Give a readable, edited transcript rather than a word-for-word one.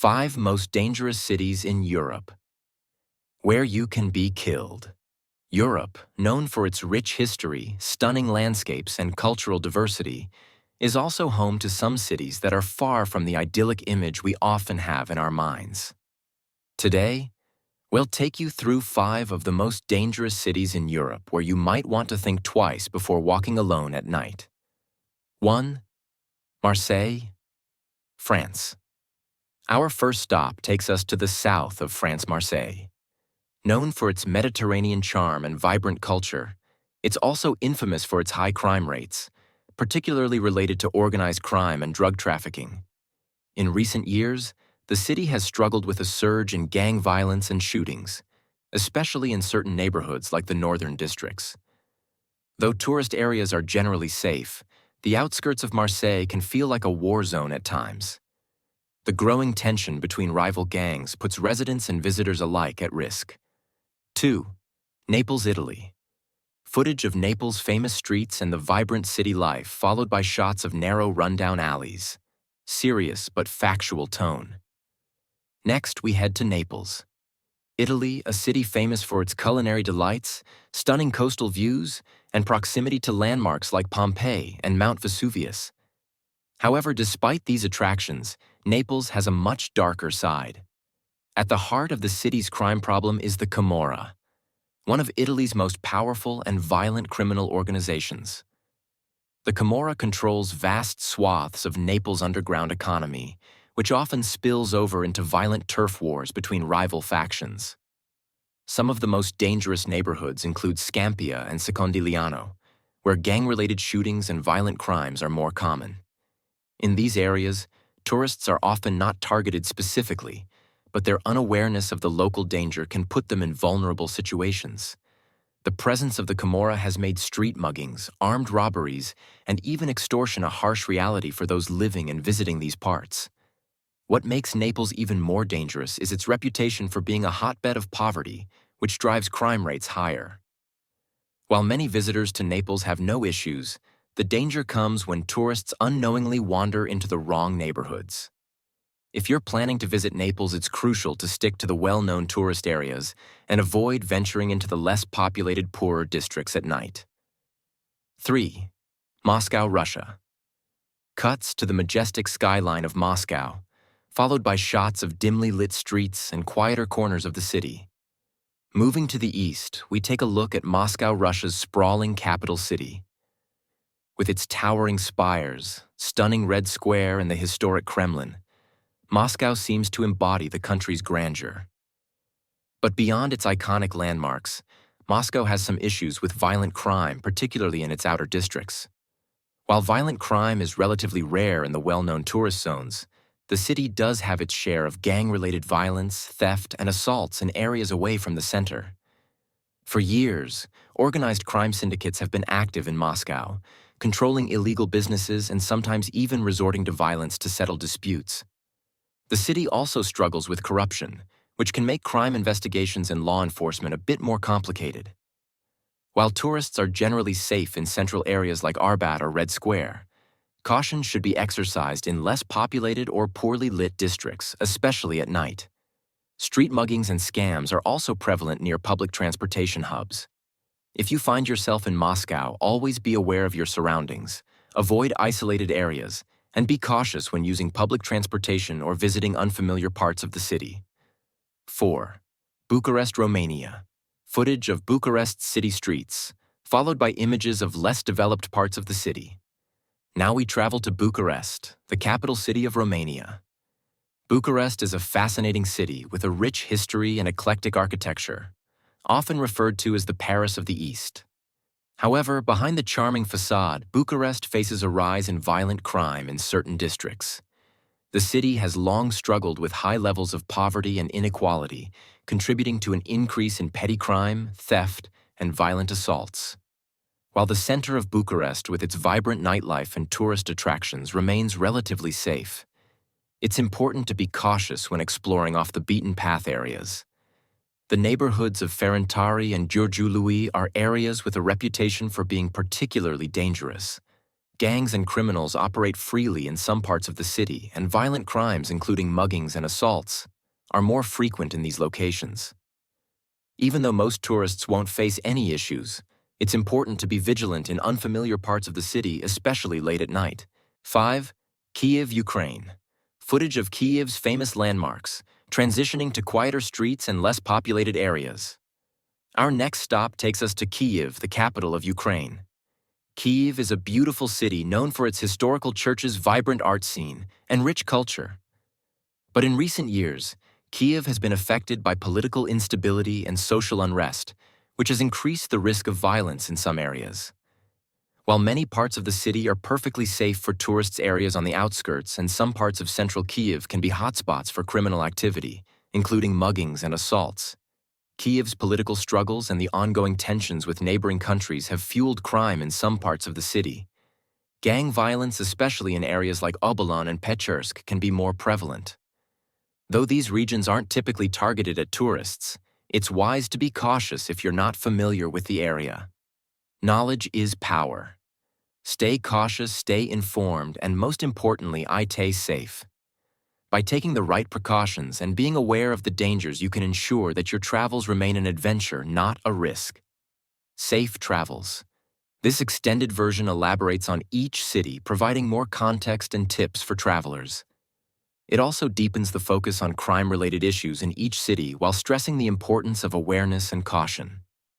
5 Most Dangerous Cities in Europe. Where you can be killed. Europe, known for its rich history, stunning landscapes, and cultural diversity, is also home to some cities that are far from the idyllic image we often have in our minds. Today, we'll take you through 5 of the most dangerous cities in Europe where you might want to think twice before walking alone at night. 1. Marseille, France. Our first stop takes us to the south of France, Marseille. Known for its Mediterranean charm and vibrant culture, it's also infamous for its high crime rates, particularly related to organized crime and drug trafficking. In recent years, the city has struggled with a surge in gang violence and shootings, especially in certain neighborhoods like the northern districts. Though tourist areas are generally safe, the outskirts of Marseille can feel like a war zone at times. The growing tension between rival gangs puts residents and visitors alike at risk. 2. Naples, Italy. Footage of Naples' famous streets and the vibrant city life, followed by shots of narrow, rundown alleys. Serious but factual tone. Next, we head to Naples. Italy, a city famous for its culinary delights, stunning coastal views, and proximity to landmarks like Pompeii and Mount Vesuvius. However, despite these attractions, Naples has a much darker side. At the heart of the city's crime problem is the Camorra, one of Italy's most powerful and violent criminal organizations. The Camorra controls vast swaths of Naples' underground economy, which often spills over into violent turf wars between rival factions. Some of the most dangerous neighborhoods include Scampia and Secondigliano, where gang-related shootings and violent crimes are more common. In these areas, tourists are often not targeted specifically, but their unawareness of the local danger can put them in vulnerable situations. The presence of the Camorra has made street muggings, armed robberies, and even extortion a harsh reality for those living and visiting these parts. What makes Naples even more dangerous is its reputation for being a hotbed of poverty, which drives crime rates higher. While many visitors to Naples have no issues, the danger comes when tourists unknowingly wander into the wrong neighborhoods. If you're planning to visit Naples, it's crucial to stick to the well-known tourist areas and avoid venturing into the less populated, poorer districts at night. 3. Moscow, Russia. Cuts to the majestic skyline of Moscow, followed by shots of dimly lit streets and quieter corners of the city. Moving to the east, we take a look at Moscow, Russia's sprawling capital city. With its towering spires, stunning Red Square, and the historic Kremlin, Moscow seems to embody the country's grandeur. But beyond its iconic landmarks, Moscow has some issues with violent crime, particularly in its outer districts. While violent crime is relatively rare in the well-known tourist zones, the city does have its share of gang-related violence, theft, and assaults in areas away from the center. For years, organized crime syndicates have been active in Moscow, controlling illegal businesses and sometimes even resorting to violence to settle disputes. The city also struggles with corruption, which can make crime investigations and law enforcement a bit more complicated. While tourists are generally safe in central areas like Arbat or Red Square, caution should be exercised in less populated or poorly lit districts, especially at night. Street muggings and scams are also prevalent near public transportation hubs. If you find yourself in Moscow, always be aware of your surroundings, avoid isolated areas, and be cautious when using public transportation or visiting unfamiliar parts of the city. 4. Bucharest, Romania. Footage of Bucharest's city streets, followed by images of less developed parts of the city. Now we travel to Bucharest, the capital city of Romania. Bucharest is a fascinating city with a rich history and eclectic architecture, often referred to as the Paris of the East. However, behind the charming facade, Bucharest faces a rise in violent crime in certain districts. The city has long struggled with high levels of poverty and inequality, contributing to an increase in petty crime, theft, and violent assaults. While the center of Bucharest, with its vibrant nightlife and tourist attractions, remains relatively safe, it's important to be cautious when exploring off-the-beaten-path areas. The neighborhoods of Ferentari and Giurgiu Lui are areas with a reputation for being particularly dangerous. Gangs and criminals operate freely in some parts of the city, and violent crimes, including muggings and assaults, are more frequent in these locations. Even though most tourists won't face any issues, it's important to be vigilant in unfamiliar parts of the city, especially late at night. 5. Kyiv, Ukraine. Footage of Kyiv's famous landmarks, transitioning to quieter streets and less populated areas. Our next stop takes us to Kyiv, the capital of Ukraine. Kyiv is a beautiful city known for its historical churches, vibrant art scene, and rich culture. But in recent years, Kyiv has been affected by political instability and social unrest, which has increased the risk of violence in some areas. While many parts of the city are perfectly safe for tourists, areas on the outskirts and some parts of central Kyiv can be hotspots for criminal activity, including muggings and assaults. Kyiv's political struggles and the ongoing tensions with neighboring countries have fueled crime in some parts of the city. Gang violence, especially in areas like Obolon and Pechursk, can be more prevalent. Though these regions aren't typically targeted at tourists, it's wise to be cautious if you're not familiar with the area. Knowledge is power. Stay cautious, stay informed, and most importantly, stay safe. By taking the right precautions and being aware of the dangers, you can ensure that your travels remain an adventure, not a risk. Safe travels. This extended version elaborates on each city, providing more context and tips for travelers. It also deepens the focus on crime-related issues in each city while stressing the importance of awareness and caution.